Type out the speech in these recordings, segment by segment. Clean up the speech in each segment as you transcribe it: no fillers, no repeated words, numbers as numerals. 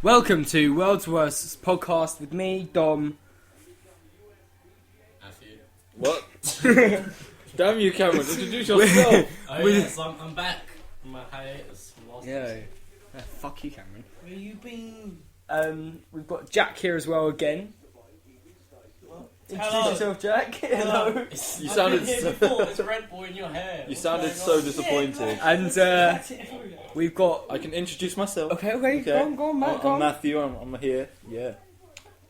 Welcome to World's Worst Podcast with me, Dom. Matthew. What? Damn you, Cameron, introduce yourself. Yes, I'm back from my hiatus from last Yeah. Fuck you, Cameron. Where you been? We've got Jack here as well again. Introduce Hello. yourself, Jack. Hello. You sounded so, There's a red boy in your hair. you sounded so disappointed. And we've got... I can introduce myself. Okay. Go on, Matt. I'm Matthew. I'm here. Yeah.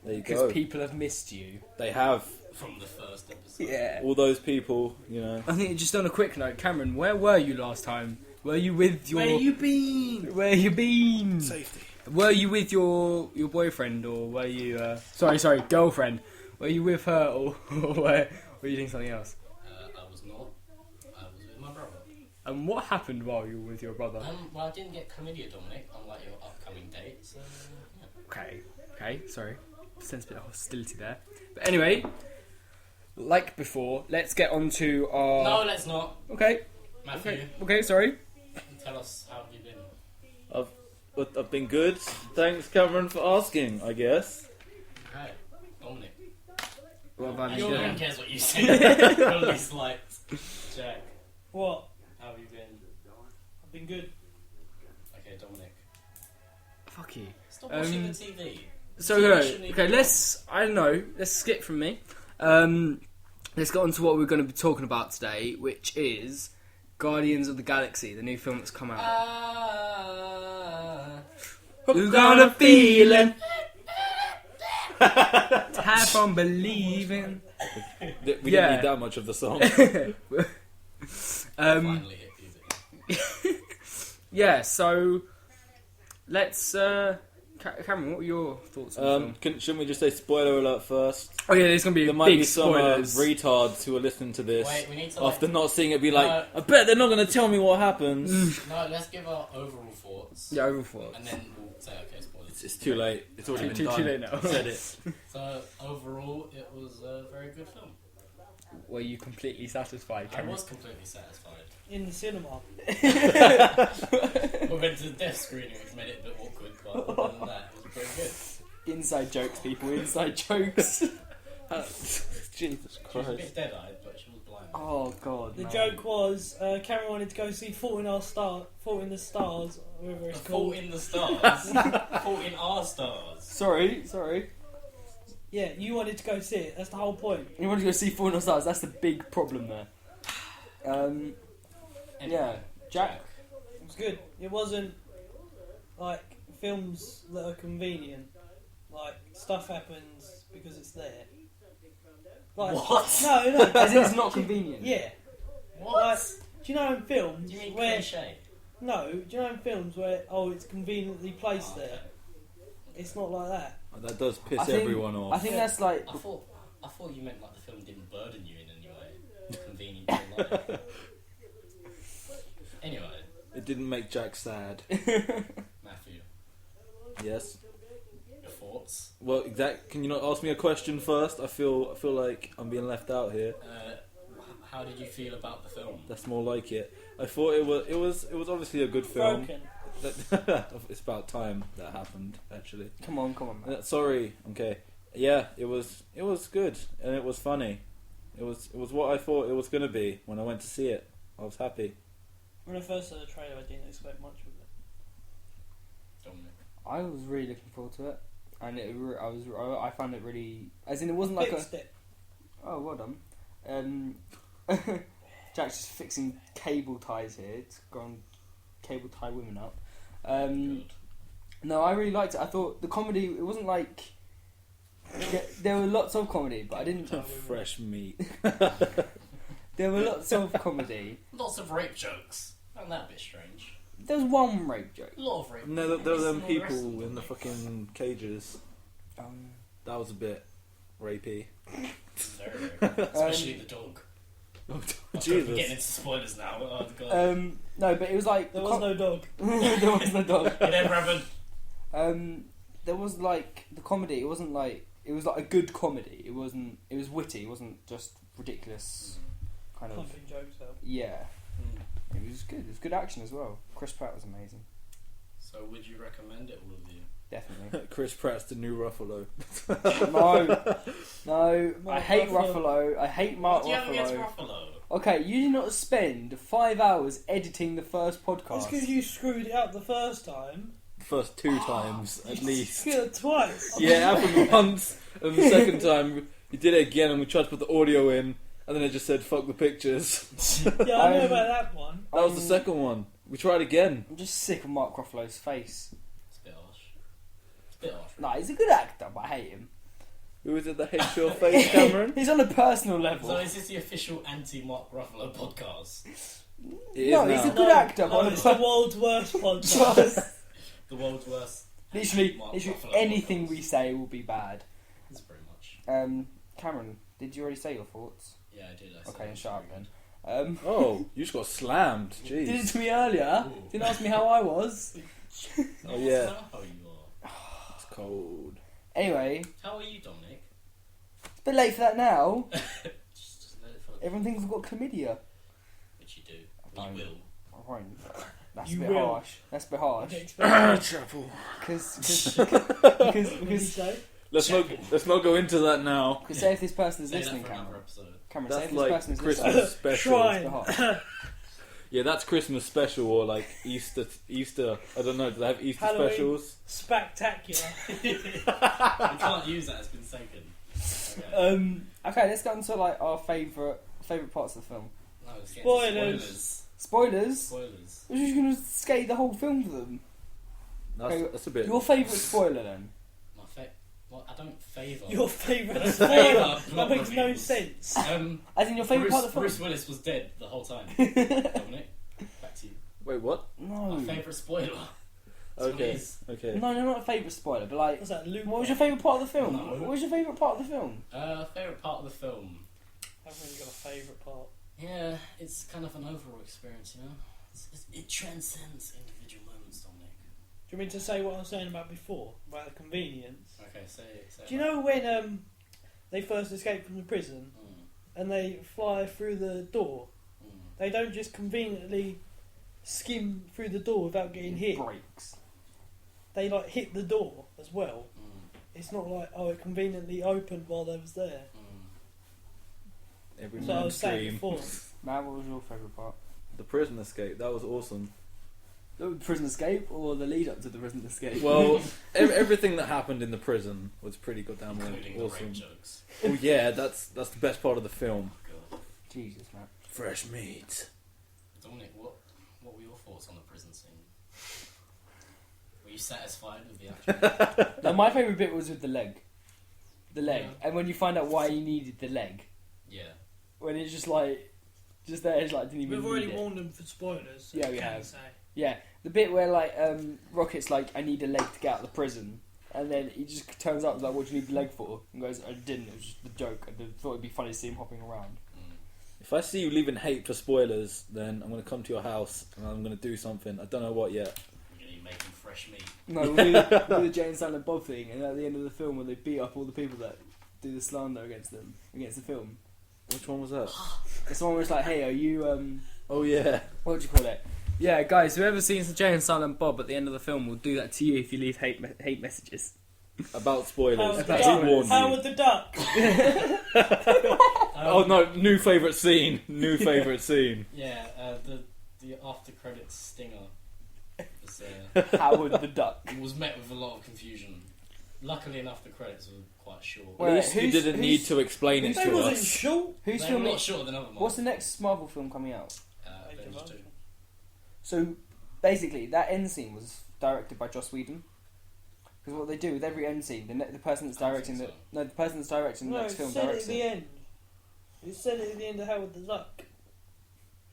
There you Because go. people have missed you. They have. From the first episode. Yeah. All those people, you know. I think just on a quick note, Cameron, where were you last time? Were you with your... Where you been? Where you been? Safety. Were you with your boyfriend or were you... Sorry, girlfriend. Were you with her or were you doing something else? I was not. I was with my brother. And what happened while you were with your brother? Well, I didn't get chlamydia, Dominic, unlike your upcoming date, so... Yeah. Okay, sorry. Sense a bit of hostility there. But anyway, like before, let's get on to our... No, let's not. Okay, Matthew, okay, sorry. tell us how you've been. I've been good. Thanks, Cameron, for asking, I guess. Okay, Dominic. What have I been No doing? one cares what you say. Only slight. Jack, What? how have you been? I've been good. Okay, Dominic. Fuck you. Stop watching the TV. So, let's skip from me. Let's get on to what we're going to be talking about today, which is Guardians of the Galaxy, the new film that's come out. Who got a feeling? Have on believing. We Yeah. didn't need that much of the song. Finally hit music. Yeah, so let's... Cameron, what were your thoughts on the film? Shouldn't we just say spoiler alert first? Oh yeah, there's going to be There might big be some spoilers. retards who are listening to this Wait, we need to after not seeing it be like, No. I bet they're not going to tell me what happens. No, let's give our overall thoughts. Yeah, overall thoughts. And then we'll say, okay, spoilers. It's too late. It's already been Too done. late now. I said it. So, overall, it was a very good film. Were you completely satisfied, I Cameron? was completely satisfied. In the cinema. We went to the death screening, which made it a bit awkward, but other than that, it was very good. Inside jokes, people. Inside jokes. Jesus She was a Christ. bit dead-eyed, but she was blind. Oh god. The no. joke was Cameron wanted to go see Fault in the Stars, whatever it's Fault called. in the stars. Fault in our stars. Sorry. Yeah, you wanted to go see it. That's the whole point. You want to go see Fallen on Stars? That's the big problem there. Anyway, Yeah, Jack. It was good. It wasn't like films that are convenient. Like stuff happens because it's there. Like, What? No. As in it's not convenient. Yeah. What? Like, do you know in films Do you mean where? cliche? No. Do you know in films where it's conveniently placed there? It's not like that. That does piss I think- everyone off. I think that's like. I thought you meant like the film didn't burden you in any way. Convenient to life. Anyway, It didn't make Jack sad. Matthew, Yes. your thoughts? Well, can you not ask me a question first? I feel like I'm being left out here. How did you feel about the film? That's more like it. I thought it was obviously a good film. Broken. It's about time that happened, actually. Come on, man. Sorry. Okay. Yeah, it was good and it was funny. It was what I thought it was gonna be when I went to see it. I was happy. When I first saw the trailer, I didn't expect much of it. Dominic. I was really looking forward to it, and I found it really. As in, it wasn't like Fixed it. Oh, well done. Jack's just fixing cable ties here. It's gone cable tie women up. Good. No, I really liked it. I thought the comedy. It wasn't like there were lots of comedy, but I didn't. Fresh meat. There were lots of comedy. Lots of rape jokes. Isn't that a bit strange? There was one rape joke. A lot of rape No, jokes. there were them and all the rest of people them. in the fucking cages. That was a bit rapey. Very, very good. Especially the dog. Oh, We're getting Jesus. into spoilers now. Oh, God. No, but it was like There was no dog. there was no dog. It never happened. There was like the comedy. It wasn't like it was like a good comedy. It wasn't. It was witty. It wasn't just ridiculous. Kind of. Pumping jokes out. Yeah. It was good. It was good action as well. Chris Pratt was amazing. So would you recommend it, all of you? definitely. Chris Pratt's the new Ruffalo. No, I Mark hate Ruffalo. Ruffalo. I hate Mark What do you have against Ruffalo. Ruffalo? Okay, you did not spend 5 hours editing the first It's podcast. because you screwed it up the first time. First 2 times, at least. Screwed it twice. Yeah, it happened once, and the second time you did it again, and we tried to put the audio in, and then it just said "fuck the pictures." Yeah, I know about that one. That was the second one. We tried again. I'm just sick of Mark Ruffalo's face. It's a bit harsh. It's a bit harsh. Nah, he's a good actor, but I hate him. Who is it that hates your face, Cameron? He's on a personal level. So is this the official anti-Mark Ruffalo podcast? It is No, now. he's a good actor. No, but it's the world's worst podcast. The world's worst. literally, Mark literally Ruffalo anything podcast. we say will be bad. That's pretty much. Cameron, did you already say your thoughts? Yeah, I did. I said Okay, it was shut up pretty then. Oh, you just got slammed. Did it Jeez. to me earlier. Ooh. Didn't ask me how I was. good. No, Oh, yeah. that's not how you are. It's cold. Anyway, How are you, Dominic? it's a bit late for that now. just let it flow. Everyone thinks I've got chlamydia. Which you do. I Or you don't. will. I won't. That's You a bit will. harsh. That's a bit harsh. Chapel. Because What did he say? Let's not go into that now. say if this person is Say that listening, for another Cameron. episode. Cameron, say That's if this like person is Christmas listening. special. Shrine. It's a bit harsh. Yeah, that's Christmas special or like Easter. I don't know. Do they have Easter Halloween. specials? Spectacular. We can't use that. It's been taken. Okay. Okay, let's go into like our favourite parts of the film. No, let's get Spoilers. into Spoilers. Spoilers. We're just going to skate the whole film for them. That's a bit. Your favourite spoiler then? My Well, I don't favour. Your favourite Favour spoiler. That plot makes no reviews. sense. As in your favourite part of the Bruce film? Willis was dead the whole time. Dominic, back to you. Wait, what? No. My favourite spoiler. That's what it Okay. is. Okay. No, not a favourite spoiler, but like, What's that, Luke? what was your favourite part of the film? No. What was your favourite part of the film? Favourite part of the film. I haven't really got a favourite part. Yeah, it's kind of an overall experience, you know. It transcends individual moments, Dominic. Do you mean to say what I was saying about before? About the convenience? Okay, say it. Do you know when they first escape from the prison and they fly through the door? They don't just conveniently skim through the door without getting hit. Breaks. They like hit the door as well. It's not like, oh, it conveniently opened while they was there. Every So I man was saying scream. before. Matt, what was your favourite part? The prison escape. That was awesome. The prison escape or the lead up to the prison escape? Well, everything that happened in the prison was pretty goddamn Including the awesome. rape jokes. Oh yeah, that's the best part of the film. God. Jesus, Matt. Fresh meat. Dominic, what were your thoughts on the prison scene? Were you satisfied with the action? No, my favourite bit was with the leg. The leg. Yeah. And when you find out why he needed the leg. Yeah. When it's just like, just there, it's like, didn't even We've need already it. warned them for spoilers. So Yeah, you we can have. Say. Yeah, the bit where like Rocket's like, I need a leg to get out of the prison, and then he just turns up and is like, what do you need the leg for? And goes, I didn't. It was just a joke. I thought it'd be funny to see him hopping around. If I see you leaving hate for spoilers, then I'm gonna come to your house and I'm gonna do something. I don't know what yet. You're gonna be making fresh meat. No, we'll do the Jay and Silent Bob thing, and at the end of the film, when they beat up all the people that do the slander against them, against the film. Which one was that? It's one where it's like, hey, are you Oh yeah. what do you call it? Yeah, guys, whoever's seen Jay and Silent Bob at the end of the film will do that to you if you leave hate messages. About spoilers. Howard the About We Duck. spoilers. warned you. Howard the Duck. Oh no, new favourite scene. New favourite scene. Yeah, the after credits stinger was, Howard the Duck. was met with a lot of confusion. Luckily enough, the credits were quite short. Wait, At least you didn't need to explain it They to wasn't us. short. Who's They were a filming? lot shorter than other Marvel. What's the next Marvel film coming out? Age of Avengers 2. Ultron. So basically, that end scene was directed by Joss Whedon. Because what they do with every end scene, the person that's I don't directing think the the person that's directing the No, next it film said it directs at the it. end. It said it at the end of Howard the Duck.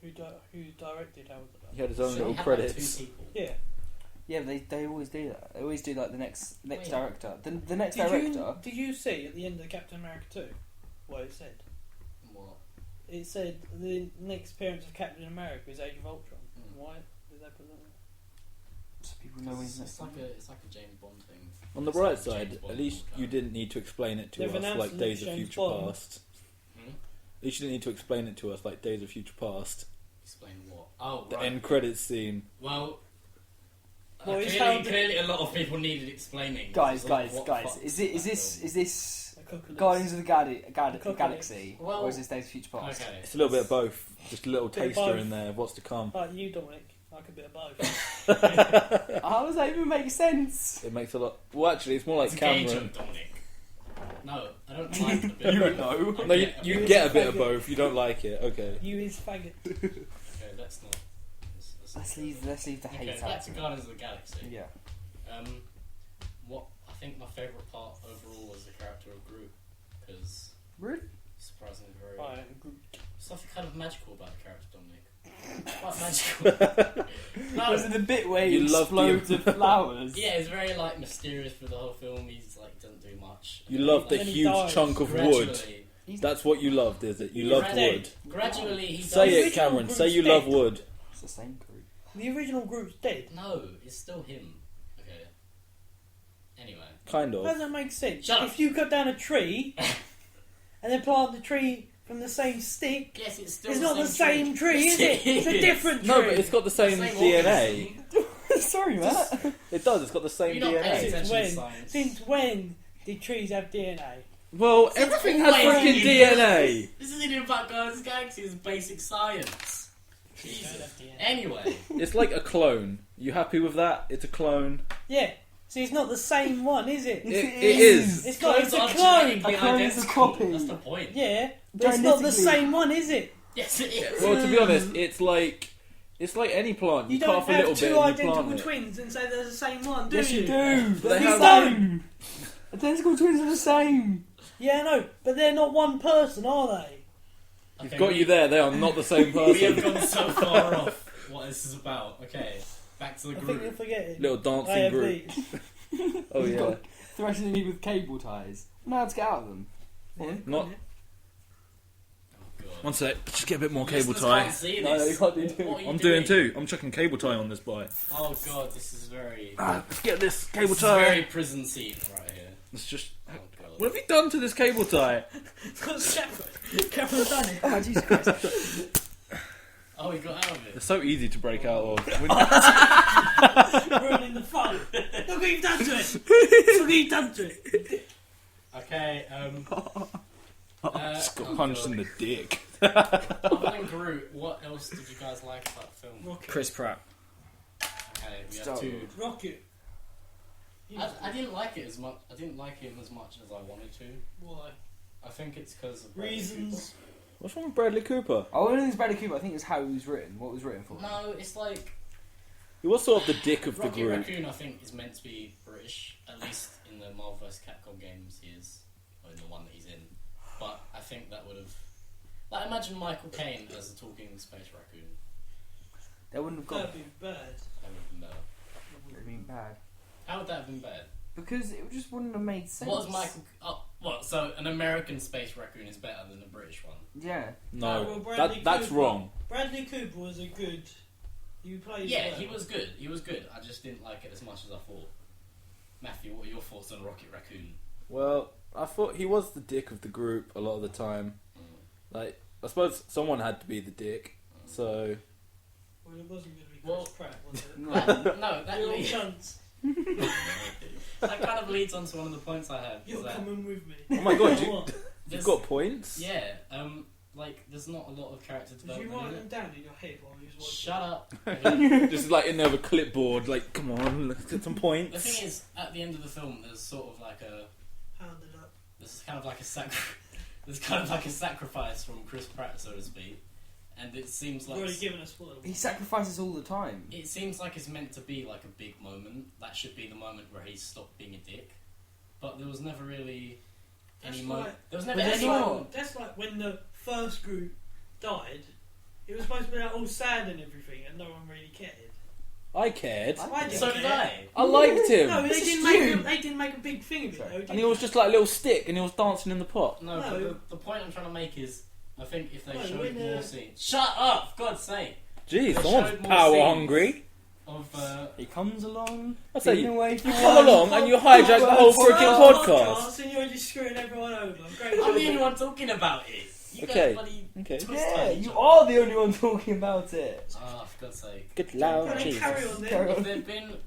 Who directed Howard the Duck? He had his own So little he had, like, credits. 2 people. Yeah. Yeah, they always do that. They always do like the next Wait. director. The next Did director. did you see at the end of Captain America 2 what it said? What? It said the next appearance of Captain America is Age of Ultron. Mm. Why did they put that there? So people know when It's, he's next. it's like a James Bond thing. On the It's bright like side, James Bond at least all you the didn't need to explain it to They've us announced like the Days next of James Future Bond. Past. time. Hmm? At least you didn't need to explain it to us like Days of Future Past. Explain what? Oh, The right. end credits scene. Well, Well, it's how Clearly, a lot of people needed explaining. Guys, It's like, what the guys, fuck is that this Apocalypse. Guardians of the Apocalypse. Galaxy, Well- or is this Days of Future film? Past? Okay. It's a little bit of both. Just a little Bit of taster both. in there of what's to come. Like you, Dominic. Like a bit of both. How does that even make sense? It makes a lot. Well, actually, it's more like It's a gauge Cameron. of Dominic. No, I don't like the bit. You of know. both. No, you, Okay, you okay, get a bit of both. You don't like it. Okay. You is faggot. let's not. Let's leave the hate Okay, out. back to Guardians of the Galaxy. Yeah. What I think my favourite part overall was the character of Groot, because Really? surprisingly very Right. something kind of magical about the character, Dominic. Quite magical. Was it the bit where You he love explodes the- of flowers? Yeah, it's very like mysterious for the whole film. He's like doesn't do much. You love the Then he huge dies. chunk of wood. Gradually, That's what you loved, is it? You loved Gradually- wood. Gradually, he Say does. it, Cameron. Say you Groot's love dead. wood. It's the same group. The original group's dead. No, it's still him. Okay. Anyway, Kind How of. does that make sense? Shut up. If you cut down a tree and then plant the tree from the same stick, yes, it's still it's the not the same tree. tree, is it? It's a different tree. No, but it's got the same DNA. organism. Sorry, Matt. It does. It's got the same You're not paying DNA. Since attention to when? science. Since when did trees have DNA? Well, everything has Wait, freaking DNA. This isn't even about Guardians of the Galaxy. It's basic science. Trees don't have DNA. Anyway, It's like a clone. You happy with that? It's a clone. Yeah. See, it's not the same one, is it? It is. It's not. It's a clones are clone. genetically A clone is a identical. copy. That's the point. Yeah, but it's not the Genetically. same one, is it? Yes, it is. Well, to be honest, it's like any plant. You You don't carve a little have bit two and you identical plant it. twins and say they're the same one, do Yes, you do. But They're they the have- same. Identical twins are the same. Yeah, no, but they're not one person, are they? You've Okay, got we- you there. They are not the same We have person. gone so far off what this is about. Okay, back to the I think you're group. forgetting. Little I dancing have group. these. Oh He's yeah. got- Threatening me with cable ties. Now how to get out of them. Yeah, Not- Oh, God. One sec. Just get a bit more cable Listeners tie. can't see No, this. you can't do two. What are you I'm doing two. I'm chucking cable tie on this bike. Oh God, this is very. Let's get this This cable is very tie. prison scene right here. Let's just. Oh God. What have you done to this cable tie? Cameron's done it. Oh, Jesus Christ. Oh, he got out of it. It's so easy to break out of. Ruining the fun. Look what you've done to it. Look what you've done to it. Okay. Just got punched in the dick. Other than Groot, what else did you guys like about the film? Rocket. Chris Pratt. Okay, we have Stop. two. Rocket. I didn't like it as much. I didn't like him as much as I wanted to. Why? I think it's because of Bradley Reasons. What's wrong with Bradley Cooper? I don't think it's Bradley Cooper. I think it's how he was written. What was written for Cooper. him. No, it's like He was sort of the dick of the Rocket group. Raccoon. I think is meant to be British, at least in the Marvel vs. Capcom games. He is, or in the one that he's in. But I think that would have. Like, imagine Michael Caine as a talking space raccoon. They wouldn't have That'd gone. be bad. That would have been better. It would have been bad. How would that have been bad? Because it just wouldn't have made sense. What was Michael? Oh, what? So an American space raccoon is better than a British one? Yeah. No, well, Bradley that's Cooper- wrong. Bradley Cooper was a good. You played. Yeah, well. he was good. He was good. I just didn't like it as much as I thought. Matthew, what are your thoughts on Rocket Raccoon? Well, I thought he was the dick of the group a lot of the time. Like, I suppose someone had to be the dick. So Well, it wasn't going to be Chris Well- Pratt, was it? No. That You're all leads. cunts. That kind of leads on to one of the points I have. You're Is that coming with me. oh my god, What? you've there's- got points. Yeah. Like there's not a lot of character Did you development. write in them it. down in your head while you was watching? Shut up. Just like in there with a clipboard. Like, come on, let's get some The points. thing is, at the end of the film, there's sort of like a. Pounded up. This is kind of like a There's kind of like a sacrifice from Chris Pratt, so to speak, and it seems You've like already given a spoiler. He sacrifices all the time. it seems like it's meant to be like a big moment. That should be the moment where he stopped being a dick. But there was never really any That's moment. like- There was never But any that's That's not- moment. that's like when the first group died. It was supposed to be like all sad and everything, and no one really cared. I cared. I didn't So did care. I. I liked him. No, they This is didn't make you. they didn't make a big thing of it. Sorry. Though, did And he was just like a little stick, and he was dancing in the pot. No, No. but the point I'm trying to make is, I think if they No, showed when, more scenes. Shut up! For God's sake! Jeez, They someone's showed more power scenes. hungry. Of He comes along. I say taking away you from come along and you hijack the whole freaking podcast. And you're just screwing everyone over. Great I'm the job. only one talking about it. You Okay. guys bloody Okay. twist Yeah, on each you other. are the only one talking about it. Ah, for God's sake. Good loud Right, Jesus. carry on then. Carry If on. there'd been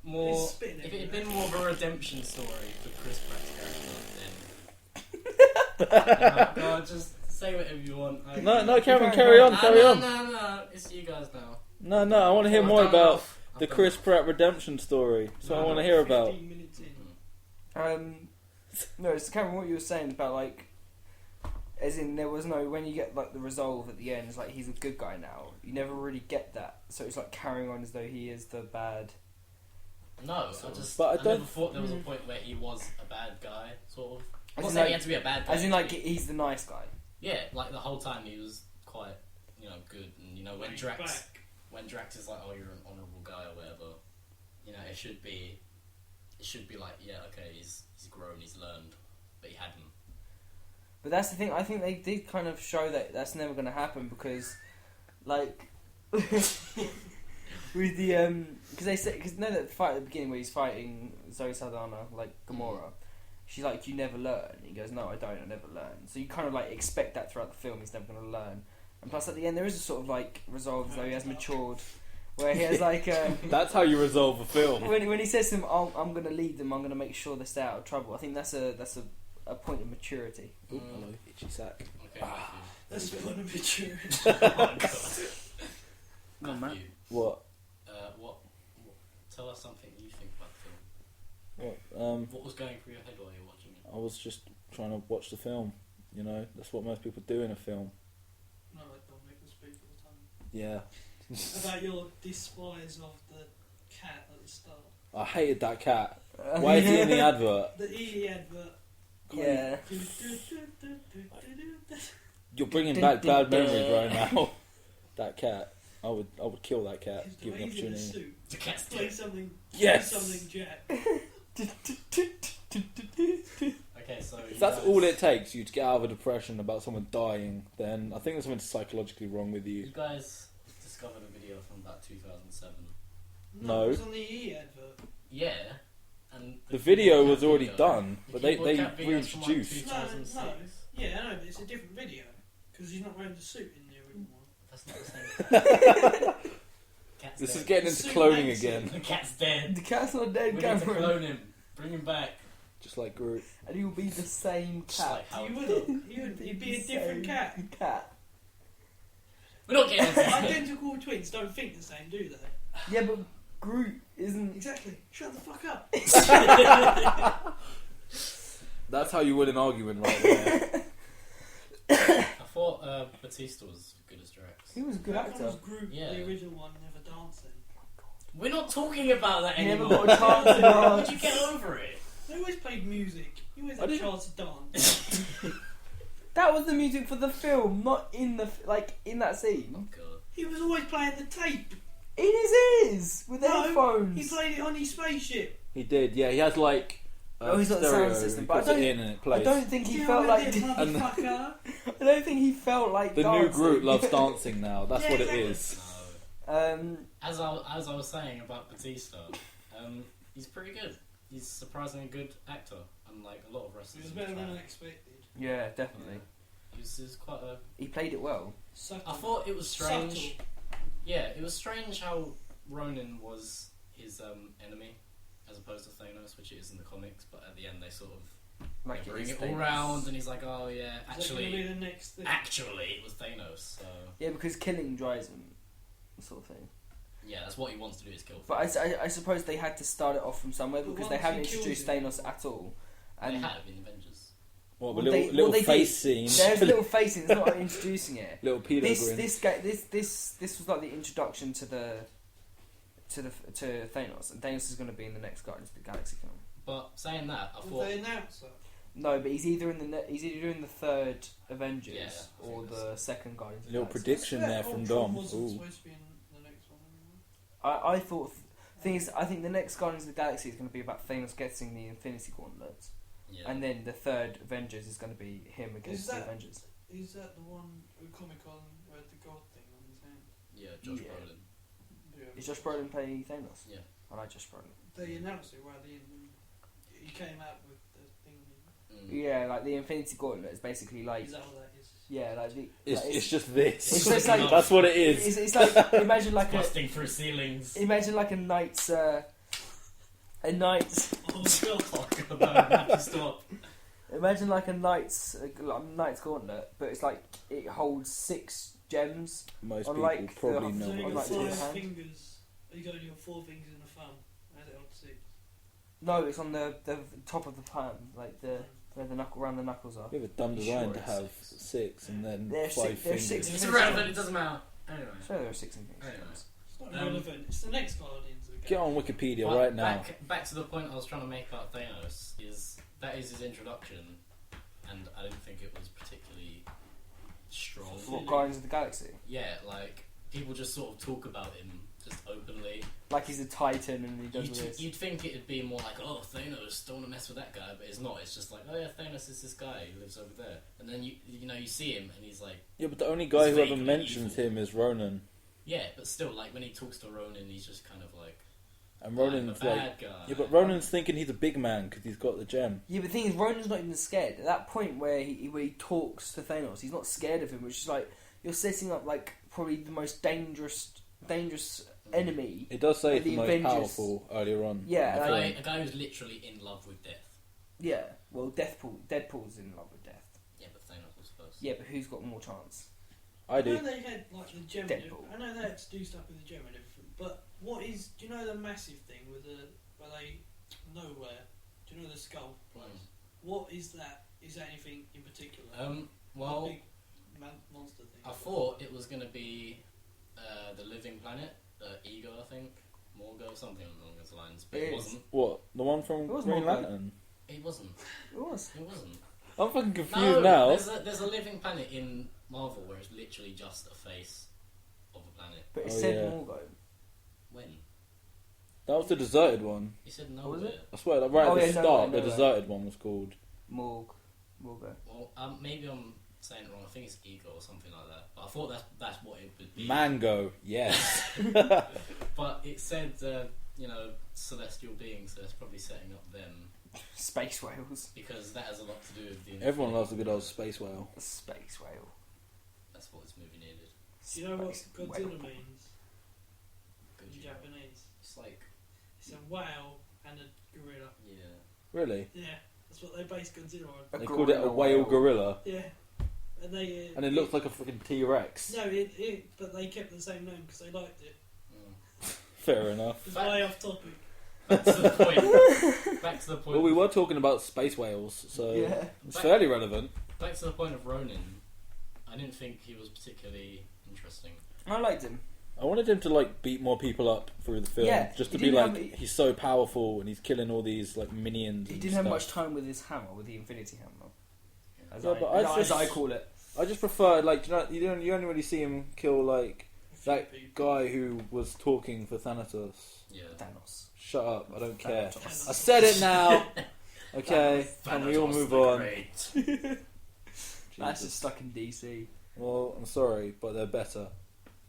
more, He's spitting if it had everywhere. been more of a redemption story for Chris Pratt's character, then no, just say whatever you want. No, Cameron, carry on. No, it's you guys now. No, I want to hear more about I've the done Chris enough. Pratt redemption story. So I want to hear about. 15 minutes in. No, it's Cameron. What you were saying about like, as in there was no when you get like the resolve at the end. It's like he's a good guy now. You never really get that. So it's like carrying on as though he is the bad. No, But I I don't- never thought there was a point where he was a bad guy, sort of. I'm As not in, saying like- he had to be a bad guy. As in like he's the nice guy. yeah, like the whole time he was quite, good. And when He's Drax back. is like, oh, you're an honourable guy or whatever, it should be like, yeah, okay, he's grown, he's learned, but he hadn't. But that's the thing. I think they did kind of show that that's never going to happen because, like, with the because they said because that fight at the beginning where he's fighting Zoe Saldana like Gamora, she's like, you never learn. He goes, no, I don't. I never learn. So you kind of like expect that throughout the film. He's never going to learn. And plus, at the end, there is a sort of like resolve as though he has matured, where he has like That's how you resolve a film. when he says to them, I'm going to lead them. I'm going to make sure they stay out of trouble. I think that's a point of maturity. Ooh, hello, itchy sack. Okay, That's the point of maturity. Matthew. Oh my god. Come on, Matthew, What? what? Tell us something you think about the film. What? What was going through your head while you were watching it? I was just trying to watch the film. That's what most people do in a film. No, like Dominic will speak all the time. Yeah. About your despise of the cat at the start. I hated that cat. Why is he in the advert? The EE advert. Yeah. You're bringing back bad memories right now. That cat. I would kill that cat. He's Give the the way he's in a opportunity. suit. The cat's Play dead. something. Yes! Play something, Jack. Okay, so If that's all it takes you to get out of a depression about someone dying, then I think there's something psychologically wrong with You you. guys discovered a video from about 2007. No. It was on the EE advert. Yeah, and The video keyboard was cat already video- done, the but they keyboard cat video's from, like, reintroduced. 2006. No. Yeah, I know, but it's a different video. Because he's not wearing the suit in the original one. That's not the same. Cat's This is dead. getting into Suit cloning makes again. The cat's dead. The cat's not dead, We need to Cameron. clone him. Bring him back. Just like Groot. And he will be the same Just cat. like how- You would. He'd be a different cat. Cat. We're not getting into this. Identical twins don't think the same, do they? Yeah, but Groot isn't. Exactly. Shut the fuck up. That's how you win an argument right there. I thought Batista was good as Drax. He was a good How come actor. was Groot, Yeah. the original one, never dancing? We're not talking about that He never anymore. got a chance to dance. Would you get over it? They always played music. He always I had a didn't- chance to dance. That was the music for the film, not in the in that scene. Oh god. He was always playing the tape. In his ears with No, headphones. He played it on his spaceship. He did, yeah. He has like Oh, he's got the stereo. sound system, He but I puts it don't- in and it I plays. don't think he Deal felt with like. it, motherfucker. I don't think he felt like The new dancing. Groot loves dancing now. That's Yeah, what it exactly. is. No. As I was saying about Batista, he's pretty good. He's a surprisingly good actor, unlike a lot of It wrestlers. was in better the than time. unexpected. Yeah, definitely. He was quite a. He played it well. Subtle. I thought it was strange. Subtle. Yeah, it was strange how Ronan was his enemy, as opposed to Thanos, which it is in the comics. But at the end, they sort of Like bring is it all Thanos. round, and he's like, "Oh yeah, Is that gonna be actually, the next thing? it was Thanos." So Yeah, because killing drives him, sort of thing. yeah, that's what he wants to do is kill. But I suppose they had to start it off from somewhere But because they once haven't he kills introduced him- Thanos at all. They And have in Avengers. What, Well, a they- little well, they face did. scene. There's a little face in. It's not introducing it. Little pedo grin. This was like the introduction to Thanos, and Thanos is going to be in the next Guardians of the Galaxy film. But saying that, I Did thought they announce that? No, but he's either in the third Avengers Yeah, I or think the second Guardians. Of the Little Galaxy. prediction Yeah, there from Ultron Dom. wasn't Ooh. supposed to be in the next one anymore. I thought. Thing is, I think the next Guardians of the Galaxy is going to be about Thanos getting the Infinity Gauntlets, yeah. and then the third Avengers is going to be him against the that- Avengers. Is that the one with Comic Con where the god thing on his hand? yeah, Josh Yeah. Brolin. Yeah. Is Josh Brolin playing Thanos? Yeah. I like Josh Brolin. They announced it right at the end. He came out with the thing. Yeah, like the Infinity Gauntlet is basically like Is that what that is? yeah, like the It's, like it's just this. It's just like- That's what it is. it's like imagine like busting through ceilings. imagine like a knight's a knight's. Oh god. Oh god, no, I have to stop. Imagine like a knight's gauntlet, but it's like it holds 6 gems. Most On, people like, probably the- know So you what like got this the is. 5 hand. fingers. You got your 4 fingers in the thumb. Add it on 6. No, it's on the top of the palm, like where the knuckle around the knuckles are. We have a dumb You design sure to it's have 6? 6 and then They're 5 six- they're fingers. 6 It's irrelevant, it doesn't matter. Anyway. Sure, there are 6 in things. Anyway. It's not Um, relevant. It's the next Guardians of the Get on Galaxy. Wikipedia But right now. Back to the point I was trying to make about Thanos is that is his introduction, and I didn't think it was particularly strong. What, Guardians of the Galaxy? Yeah, like people just sort of talk about him just openly. Like he's a titan and he does all this. You'd think it'd be more like, oh, Thanos, don't want to mess with that guy, but it's not. It's just like, oh yeah, Thanos is this guy who lives over there, and then you see him and he's like, Yeah, but the only guy He's who ever vaguely mentions evil. him is Ronan. yeah, but still, like when he talks to Ronan, he's just kind of like, And I'm a Ronan's bad like... guy. Yeah, but Ronan's thinking he's a big man because he's got the gem. Yeah, but the thing is, Ronan's not even scared. At that point where he talks to Thanos, he's not scared of him, which is like, you're setting up like probably the most dangerous enemy. It does say Like it's the the most Avengers. powerful earlier on. Yeah, in the like- film. A guy who's literally in love with death. Yeah, well, Deadpool's in love with death. Yeah, but Thanos was first. Yeah, but who's got more chance? I know do. they had like the gem. Deadpool. I know they had to do stuff with the gem and everything. But what is? Do you know the massive thing with the where they nowhere? Do you know the skull place? What is that? Is that anything in particular? Well, Big monster thing. I thought it was going to be the living planet, Ego, I think, Morgo, something along those lines, but It it is. wasn't. What? The one from It was Green Morgan. Lantern? It wasn't. It was. It wasn't. I'm fucking confused No, now. there's a living planet in Marvel where it's literally just a face of a planet. But it Oh, said yeah. Morgo. When? That was the deserted one. He said Oh, was nowhere. it? I swear, like, right Oh, at the yeah, start, Nowhere, the Nowhere. deserted one was called. Morgo. Well, maybe I'm saying it wrong. I think it's Ego or something like that. But I thought that's what it would be. Mango, yes. But it said, celestial beings, so it's probably setting up them Space whales. because that has a lot to do with the. Everyone loves a good old space whale. A space whale. That's what this movie needed. Do you know what Space Godzilla whale. means Good in job. Japanese? It's like, It's a whale and a gorilla. yeah. Really? Yeah, that's what they based Godzilla on. A They called it a gorilla whale gorilla. Yeah, and they. And it looked like a freaking T-Rex. No, but they kept the same name because they liked it. Mm. Fair enough. It's way off topic. Back to the point. Back to the point. Well, we were talking about space whales, so Yeah. it's fairly relevant. Back to the point of Ronan. I didn't think he was particularly interesting. I liked him. I wanted him to like beat more people up through the film, Yeah, just to he be didn't like have- he's so powerful and he's killing all these like minions. He and didn't have stuff. much time with his hammer, with the Infinity Hammer. As, Yeah, I, but I as just- I call it. I just prefer like you only really see him kill like that guy who was talking for Thanatos. Yeah. Thanos. Shut up! I don't care. Thanatos. I said it now. Okay, can we all Thanatos move the on? Great. That's Jesus. just stuck in DC. Well, I'm sorry, but they're better.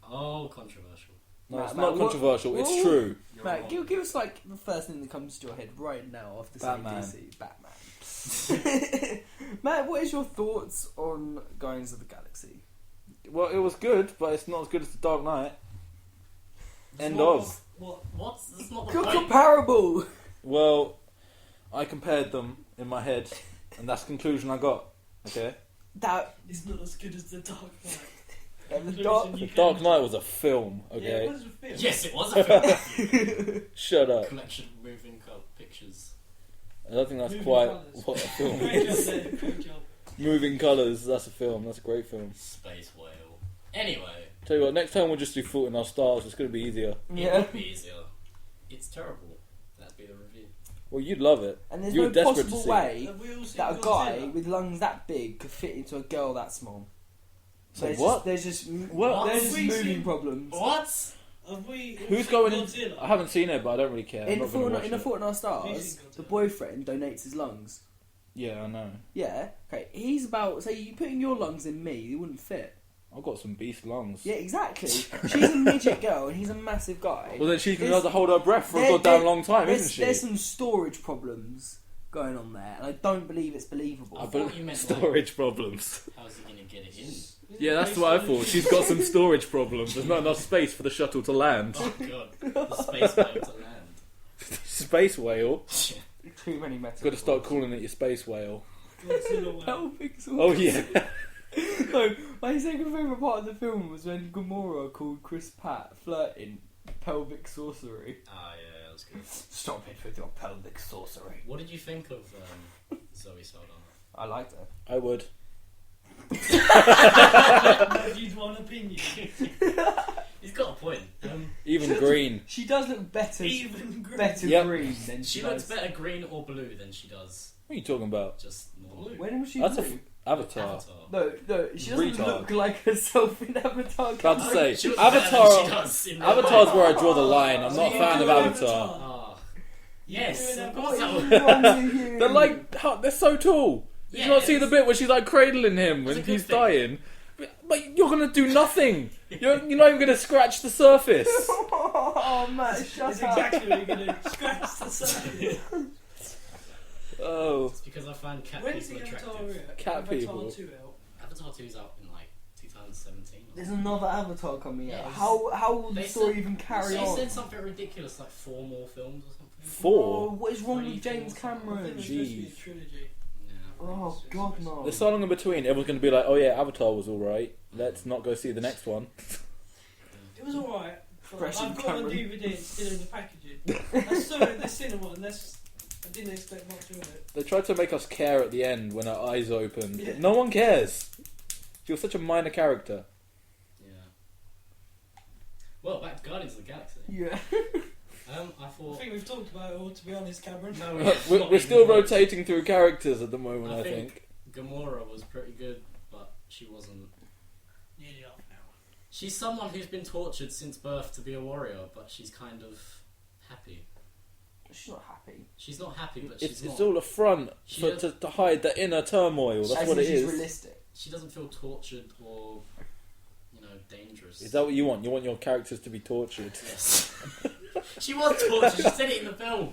Oh, controversial. No, Matt, it's Matt, not what- controversial. It's Ooh. true. You're Matt, wrong. give us like the first thing that comes to your head right now after Batman. saying DC. Batman. Matt, what is your thoughts on Guardians of the Galaxy? Well, it was good, but it's not as good as the Dark Knight. End What- of. What? That's not the Good point. comparable. Well, I compared them in my head, and that's the conclusion I got. Okay. That It's not as good as the Dark Knight. and the Conclusion dark. The you can- Dark Knight was a film. Yeah, Okay. it was a film. Yes, it was a film. Shut up. Collection of moving pictures. I don't think that's Moving quite colours. what a film Great job is. there, great job. Moving colours. That's a film. That's a great film. Space whale. Anyway, Tell you what. Next time we'll just do Fault in Our Stars. It's going to be easier. it Yeah. would be easier. It's terrible. That'd be the review. Well, you'd love it. And there's You no were desperate to possible see way Have we all seen that a guy Godzilla? with lungs that big could fit into a girl that small. So There's what? Just, there's just What? There's just Have we moving seen- problems. What? Have we all Who's seen going in? Godzilla? I haven't seen it, but I don't really care. I'm In not gonna watch in a it. Fault in Our Who's Stars, seen Godzilla? the boyfriend donates his lungs. Yeah, I know. Yeah. Okay. He's about. Say you putting your lungs in me, they wouldn't fit. I've got some beast lungs. Yeah, exactly. She's a midget girl and he's a massive guy. Well, then she's going to There's- have to hold her breath for a there- goddamn there- long time, isn't she? There's some storage problems going on there, and I don't believe it's believable. I But thought you meant like, storage problems. how's he gonna get it in? Yeah, that's what I thought. She's got some storage problems. There's not enough space for the shuttle to land. Oh god, the space whale to land. Space whale. Too many metaphors. Got to start calling it your space whale. Godzilla whale. Pelvic saucery. Oh yeah. No, my second favourite part of the film was when Gamora called Chris Pratt flirting pelvic sorcery. Ah, yeah, that was good. Stop it with your pelvic sorcery. What did you think of Zoe Saldana? I liked her. I would. You'd want an opinion. He's got a point. Even green. She does look better, Even green. better Yep. green than she, She does. looks better green or blue than she does What are you talking about? just normal. When was she That's a blue? Avatar. No, she doesn't Retard. look like herself in Avatar. About to say, She looks better than Avatar. she does in real Avatar's life. where I draw the line. I'm So not a you fan do of Avatar. Ah. Yes, You're of doing course I What would. is wrong with you? They're like, they're so tall. Did you not see the bit where she's like cradling him That's when a good he's thing. dying? But you're gonna do nothing. You're not even gonna scratch the surface. Oh man, shut It's up. exactly what you're going to scratch the surface. Oh, It's because I find cat When's the people Avatar attractive. out? Cat Avatar people. 2 out? Avatar 2's out in like 2017. or There's something. another Avatar coming Yeah, out. it's- How will the they story said- even carry They on? said something ridiculous, like 4 more films or something. Oh, 4. what is wrong Three, with James four, I think Cameron? there's supposed to be a Jeez. trilogy. Yeah. Oh God, no. There's so long in between. Everyone's gonna be like, "Oh yeah, Avatar was all right. Let's not go see the next one." It was alright. Pressing I've got it on Cameron. DVD, it's still in the packaging. I saw it in the cinema and I didn't expect much of it. They tried to make us care at the end when our eyes opened. Yeah. No one cares. You're such a minor character. Yeah. Well, back to Guardians of the Galaxy. Yeah. I I thought. think we've talked about it all, to be honest, Cameron. No, We're still rotating through characters at the moment. I think. Gamora was pretty good, but she wasn't. Nearly half an hour. She's someone who's been tortured since birth to be a warrior, but she's kind of happy. She's not happy. She's not happy, but she's It's not. all a front She for, does- to hide the inner turmoil. That's As what in it she's is. realistic. She doesn't feel tortured or, dangerous. Is that what you want? You want your characters to be tortured? Yes. She was tortured. She said it in the film.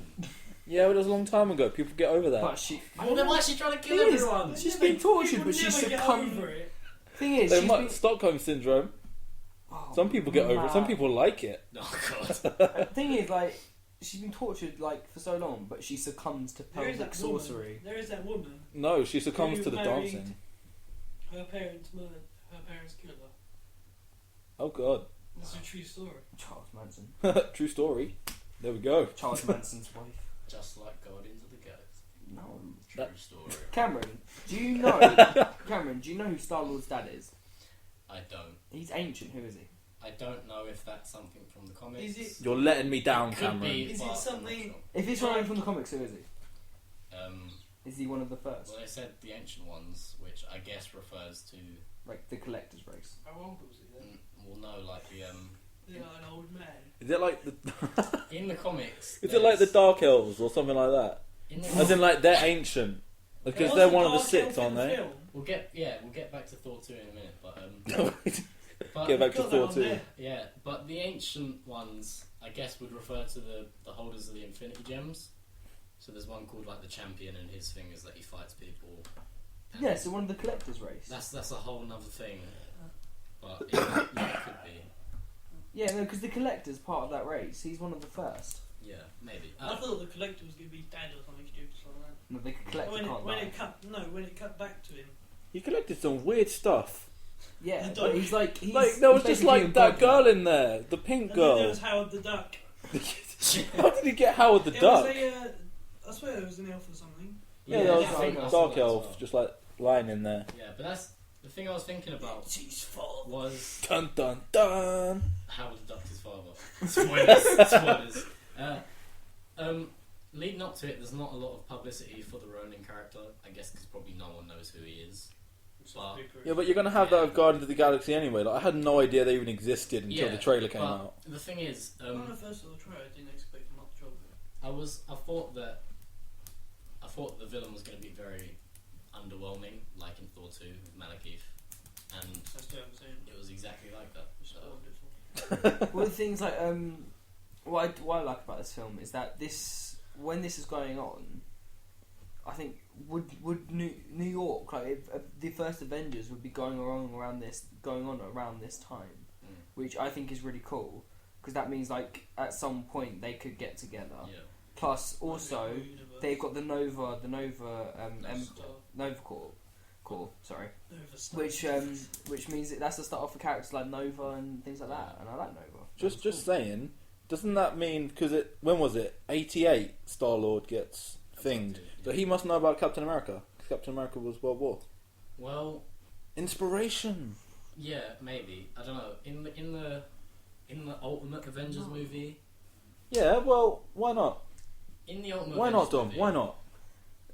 Yeah, but it was a long time ago. People get over that. But she. Well, then why is she trying to kill Thing is, everyone? she's been tortured, People but she's never get succumbed. over it. Thing is, They she's might, been... Stockholm syndrome. Oh, Some people get over it. Some mad. people like it. Oh god. Thing is, like, she's been tortured for so long, but she succumbs to There is pelvic that sorcery. woman. There is that woman. No, she succumbs Who to the married- dancing. Her parents murdered. Her parents killed her. Oh god. That's a true story. Charles Manson. True story. There we go. Charles Manson's wife. Just like Guardians of the Galaxy. No. True story. Cameron, do you know? Cameron, do you know who Star Lord's dad is? I don't. He's ancient. Who is he? I don't know if that's something from the comics. Is it- You're letting me down, Could Cameron. be, Is it but I'm not something- sure. If he's running from the comics, who is he? Um, Is he one of the first? well, they said the ancient ones, which I guess refers to. Like the collector's race? How old was he then? Well, no, like the He's like an old man. Is it like the? in the comics. Is it like the there's- Dark Elves or something like that? In the As in, like they're ancient because Was they're the one of the Dark 6, Elf in aren't the they? film? we'll get back to Thor 2 in a minute, but but Get back to Got that Thor on 2. there. yeah, but the ancient ones, I guess, would refer to the holders of the Infinity Gems. So there's one called like the Champion, and his thing is that he fights people. Yeah, so one of the collector's race. That's a whole nother thing, but it could be. Yeah, no, because the collector's part of that race. He's one of the first. Yeah, maybe. I thought the collector was going to be dead or something stupid like that. No, the collector can't die. When it cut back to him. He collected some weird stuff. Yeah, The but dog. he's like There was just like that girl in there, the pink And then girl. there was Howard the Duck. How did he get Howard the It Duck? was a, I swear it was an elf or something. Yeah, there was I a think I dark saw that as elf well. just like lying in there. Yeah, but that's the thing I was thinking about His fault. was Dun dun dun. Howard the Duck's his father. Spoilers. Spoilers. Leading up to it, there's not a lot of publicity for the Ronin character. I guess because probably no one knows who he is. But Yeah, but you're gonna have that Yeah. with Guardians of the Galaxy anyway. Like, I had no idea they even existed until yeah, the trailer came but out. the thing is, When I first saw the trailer, I didn't expect much of it. I thought the villain was going to be very underwhelming, like in Thor 2 with Malekith, and I still haven't seen it. it was exactly like that. It's So, wonderful. Well, the things like what I like about this film is that when this is going on, I think would New York, like if the first Avengers would be going on around this time, which I think is really cool because that means like at some point they could get together. yeah. Plus, also, they've got the Nova core, sorry, which means that's the start off for characters like Nova and things like that, and I like Nova. Just saying, doesn't that mean because when was it? 88 Star Lord gets thinged, so he must know about Captain America. Captain America was World War. Well, inspiration. Yeah, maybe. I don't know. In the Ultimate Avengers movie. Yeah, well, why not? In the Ultimate Why Avengers not, Dom? movie, Why not?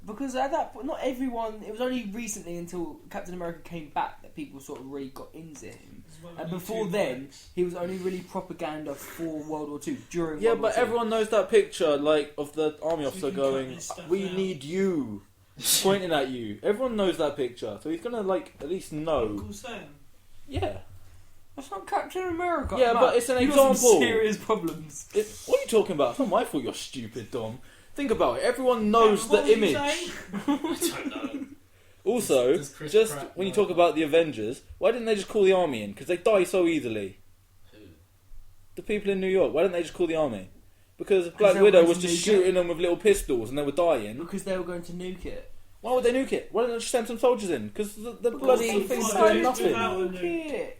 Because at that point, not everyone. It was only recently until Captain America came back that people sort of really got into him. And before then, he was only really propaganda for World War II during. Yeah, World War but II. everyone knows that picture, like of the army officer going, "We need you," pointing at you. Everyone knows that picture, so he's gonna like at least know. Uncle Sam. Yeah. That's not Captain America. Yeah, Man, but it's an you've got example. some serious problems. What are you talking about? It's not my fault you're stupid, Dom. Think about it. Everyone knows the image. I don't know. Also, Does Chris just Pratt when you know talk about the Avengers, why didn't they just call the army in? Because they die so easily. Who? The people in New York, why didn't they just call the army? Because Because Black they were Widow going was to just nuke it. shooting them with little pistols and they were dying. Because they were going to nuke it. Why would they nuke it? Why didn't they just send some soldiers in? Because the Because bloody they thing's fight doing without nothing. a Nuke it.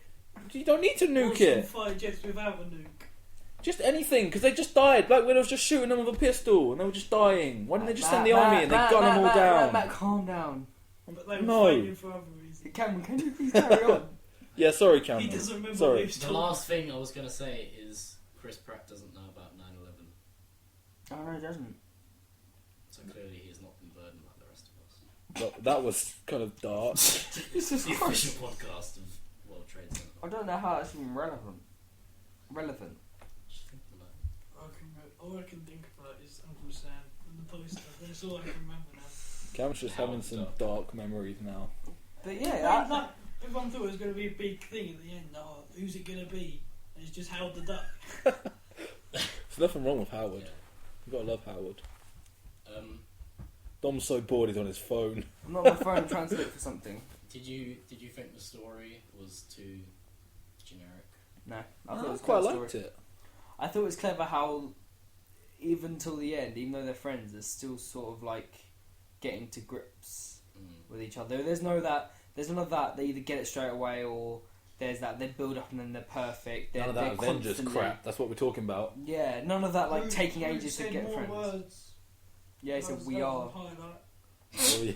You don't need to nuke Watch them it. fight jets without a nuke. Just anything, because they just died. Black Widow was just shooting them with a pistol and they were just dying. Why didn't they just send the army and they gun them all down? Matt, calm down. But they were No. fighting for other reasons. Cameron, can you please carry on? Yeah, sorry, He Cameron. doesn't remember Sorry. what he was The talking last thing I was going to say is Chris Pratt doesn't know about 9/11. Oh no, it doesn't. So clearly he has not been burdened like the rest of us. But that was kind of dark. Jesus The Christ. official podcast of World Trade Center. I don't know how that's even relevant. Just think about it. All I can think about is Uncle Sam and the poster. That's all I can remember now. Cameron's just having some dark memories now. But yeah, Like, everyone thought it was going to be a big thing at the end. Oh, who's it going to be? And it's just Howard the Duck. There's nothing wrong with Howard. Yeah. You gotta love Howard. Um, Dom's so bored he's on his phone. I'm not on my phone trying to look for something. did you think the story was too generic? No, I thought it was a quite clever liked story. it. I thought it was clever how, even till the end, even though they're friends, they're still sort of like getting to grips with each other. There's none of that. They either get it straight away or there's that they build up and then they're perfect. None of that Avengers constantly- crap. That's what we're talking about. Yeah, none of that like Groot- taking Groot ages to said get more friends. Words. Yeah, he said That we was are. a highlight. Oh, yeah.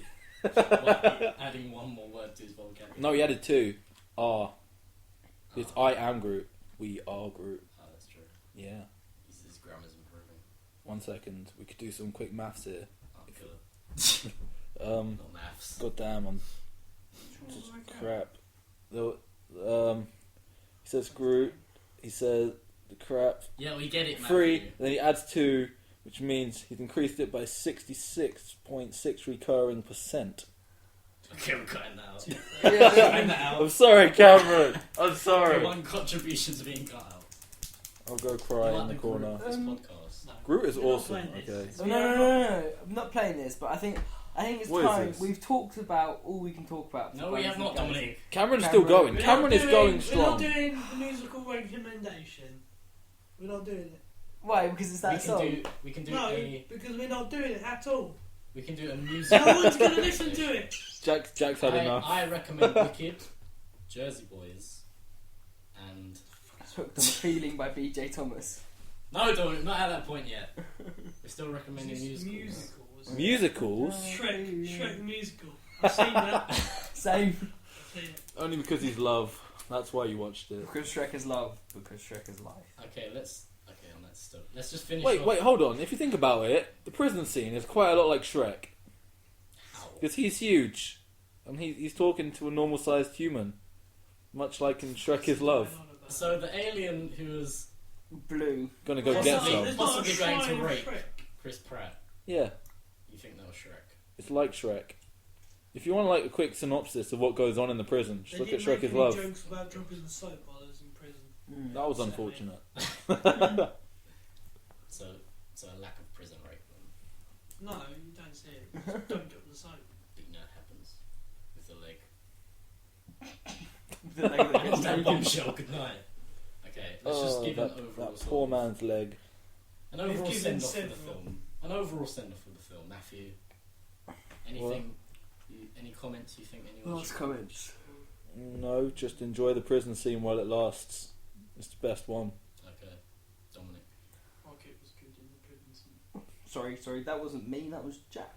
Like, adding one more word to his vocabulary. No, he added two. It's I am Groot. We are Groot. Oh, that's true. Yeah. His grammar's improving. 1 second. We could do some quick maths here. Oh, good. Not maths. God damn, I'm just crap. He says Groot. He says the crap. Yeah, we get it, Matthew. 3. And then he adds 2, which means he's increased it by 66.6 recurring percent. Okay, we're cutting that out. Yeah, Cutting that out. I'm sorry, Cameron. I'm sorry. One contribution's being cut out. I'll go You cry like in the Groot corner. of this Um, podcast. No. Groot is We're not awesome. playing Okay. this. No. I'm not playing this, but I think it's What is time. this? We've talked about all we can talk about. No, we have not, guys. Dominic. Cameron's Cameron. still going. We're Cameron not is going We're not strong. doing the musical recommendation. We're not doing it. Why? Because it's that song. We can do No, a because we're not doing it at all. musical. No one's going to listen to it. Jack's had enough. I recommend Wicked, Jersey Boys, and Hooked on a Feeling by B.J. Thomas. no, don't not at that point yet. We're still recommending It's musicals. Musicals? Shrek the musical. I've seen that. Same. I've seen it. Only because he's love. That's why you watched it. Because Shrek is love. Because Shrek is life. Okay, on that stuff. Let's just finish. Wait, off. hold on. If you think about it, the prison scene is quite a lot like Shrek. How? Because he's huge. And he's talking to a normal sized human. Much like in Shrek is Love. So the alien who was Blue. Gonna go Possibly. get some. There's not a Possibly going to shrine of rape. Shrek. Chris Pratt. Yeah, You think that was Shrek? it's like Shrek. If you want like a quick synopsis of what goes on in the prison, just They look at didn't Shrek make is any Love. jokes about dropping the soap while I was in prison. That was Sadly. unfortunate. So a lack of prison rape. Then. No, you don't see it. Just don't drop the soap. But you know it happens with the leg. The leg that gets On that taken. bombshell. Good night. Okay, let's just give an that overall. poor man's leg. An overall We've send given off for the several. film. An overall send off of the film, Matthew. Anything? Any comments you think anyone? Last comments. No, just enjoy the prison scene while it lasts. It's the best one. Okay, Dominic. Rocket was good in the prison scene. Sorry, that wasn't me. That was Jack.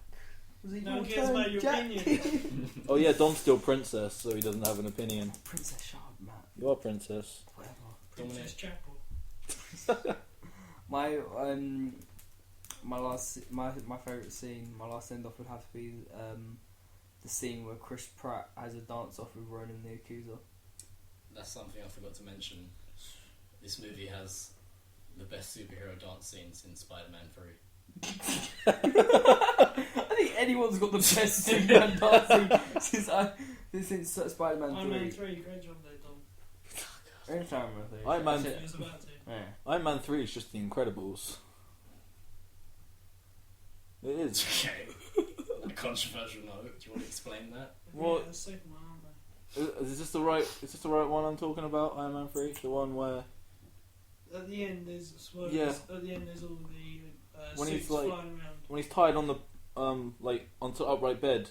Was he No your one cares turn, about your Jack? opinion. Oh yeah, Dom's still princess, so he doesn't have an opinion. Princess Sharp, Matt. You are princess. Whatever. Princess Chapel. My favourite scene, my last send off would have to be the scene where Chris Pratt has a dance off with Ronan the Accuser. That's something I forgot to mention. This movie has the best superhero dance scene since Spider-Man 3. I think anyone's got the best Superman dancing since Spider-Man 3. Iron Man 3, great job there, Dom. In Iron Man 3. Iron Man That's it. He was about to. Yeah. Iron Man 3 is just The Incredibles. It is. Okay. A controversial note. Do you want to explain that? What? Yeah, the second one, aren't they? Is this the right? Is this the right one I'm talking about? Iron Man 3, the one where At the end, there's swerves. Yeah. At the end, there's all the When suits he's, like- flying around. when he's tied on the like onto the upright bed,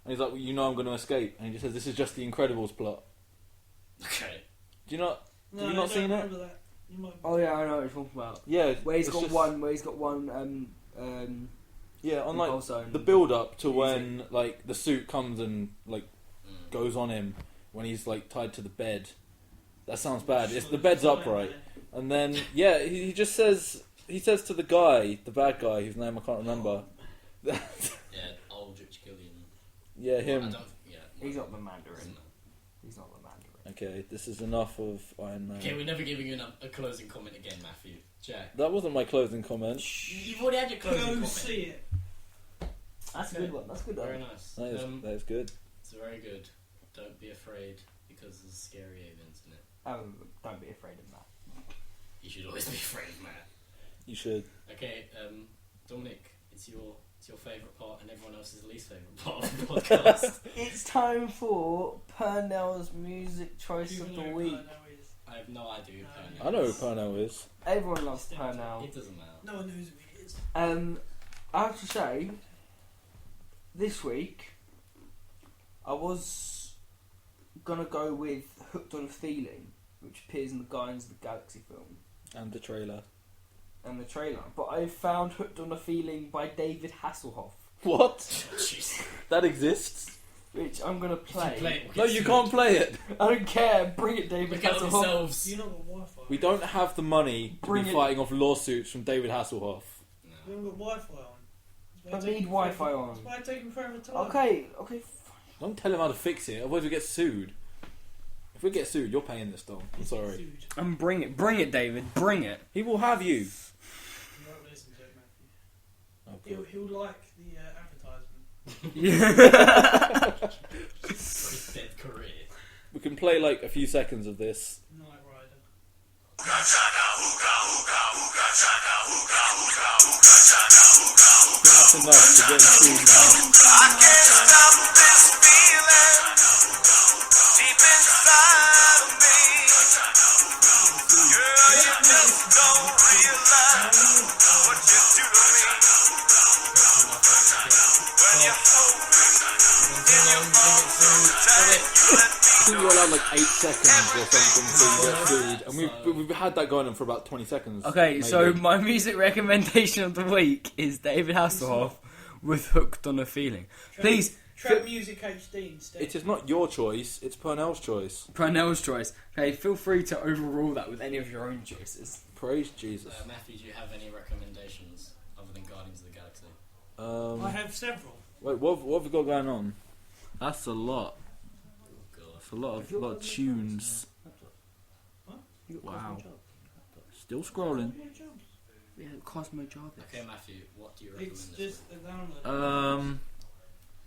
and he's like, well, you know, I'm going to escape, and he just says, "This is just the Incredibles plot." Okay. Do you not? No, you I not don't seen it? remember that. You might. Oh yeah, I know what you're talking about. Yeah, Where he's it's got just- one. Yeah, on like impulse zone. the build up to when like the suit comes and like goes on him when he's like tied to the bed. That sounds bad. It's the bed's upright, and then yeah, he just says to the guy, the bad guy whose name I can't remember. Yeah, Aldrich Killian. Yeah, I him. don't. Yeah. He's not the Mandarin. Isn't it? He's not the Mandarin. Okay, this is enough of Iron Man. Okay, we're never giving you a closing comment again, Matthew. Jack. That wasn't my closing comment. You've already had your closing Go comment. see it. That's a good one. That's a good. Very One. nice. That is good. It's very good. Don't be afraid because there's scary aliens in it. Don't be afraid of that. You should always be afraid of Matt. You should. Okay, Dominic, it's your favourite part and everyone else's least favourite part of the podcast. It's time for Purnell's music choice Even of though the I week. know is. I have no idea who I Pernell know who is. Purnell is. Everyone loves Purnell. It doesn't matter. No one knows who he is. I have to say, this week, I was gonna go with Hooked on a Feeling, which appears in the Guardians of the Galaxy film And the trailer. and the trailer, but I found Hooked on a Feeling by David Hasselhoff, What? Jeez. That exists? which I'm gonna play. No, you can't play it. I don't care, bring it, David Look out Hasselhoff. yourselves. You not got Wi-Fi. We don't have the money to Bring be it. fighting off lawsuits from David Hasselhoff. You No. haven't got Wi-Fi on. I That's why need it's taking Wi-Fi forever- on. That's why it's taking forever to Okay, fine. Don't tell him how to fix it, otherwise we get sued. If we get sued, you're paying this, Dom. I'm sorry. Dude, Bring it, David, bring it. He will have you. you won't listen to it, Matthew. Oh, He'll like the advertisement. Yeah. For his dead career. We can play like a few seconds of this. Night Rider. That's enough to get sued now. I can't stop this feeling deep inside of me. Girl, you just don't realize what you do to me. When you hold me in your arms so tight, you let me I think you're allowed like 8 seconds or something to get sued. And we've had that going on for about 20 seconds. Okay, maybe. so my music recommendation of the week is David Hasselhoff with Hooked on a Feeling. Please, Trap Music HD instead. It is not your choice, it's Purnell's choice. Purnell's choice. Okay, feel free to overrule that with any of your own choices. Praise Jesus. Matthew, do you have any recommendations other than Guardians of the Galaxy? I have several. Wait, what have we got going on? That's a lot. Oh, God. That's a lot of tunes. Wow. Still scrolling. Yeah, Cosmo Jarvis. Okay, Matthew, what do you recommend It's this just a download.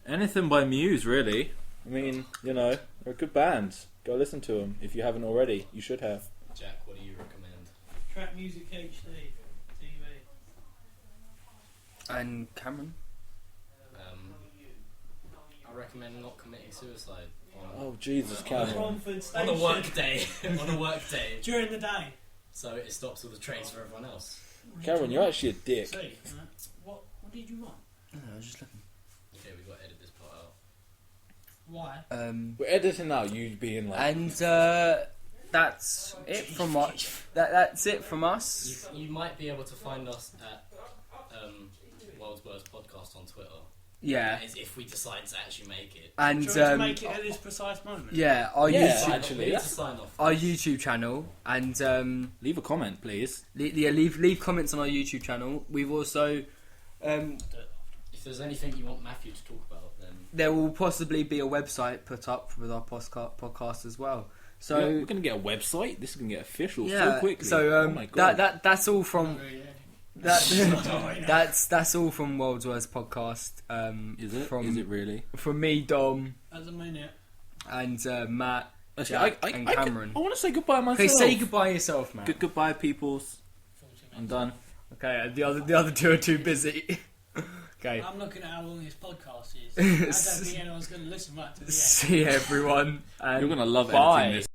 Anything by Muse, really. I mean, you know, they're good bands. Go listen to them if you haven't already. You should have. week? Jack, what do you recommend? Trap Music HD TV. And Cameron? I recommend not committing suicide Oh, Jesus, On Cameron. Romford on Station. a work day. On a work day. During the day. So it stops all the trains for everyone else. Cameron, you're actually a dick. See, what What did you want? I was just looking. Okay, we got to edit this part out. Why? We're editing out you being like. And that's it from us. That's it from us. You might be able to find us at World's Worst Podcast on Twitter. Yeah. That is if we decide to actually make it. And Do you want to make it at this precise moment? yeah, our Yeah, YouTube, actually, we need yeah. to sign off. our YouTube channel, and Leave a comment, please. leave comments on our YouTube channel. We've also If there's anything you want Matthew to talk about, then there will possibly be a website put up with our podcast as well. So Yeah, we're gonna get a website. This is gonna get official yeah, so quickly. so oh my god. that's all from That, that's all from World's Worst Podcast. Is it? From Is it really? from me, Dom, at the minute. and Matt, Actually, Jack, and Cameron. I want to say goodbye myself. Okay, say goodbye yourself, man. Goodbye, peoples. 40 I'm minutes. done. Okay, the other two are too busy. Okay, I'm looking at how long this podcast is. I don't think anyone's going to listen back to the end. see everyone, and You're gonna love bye. editing this.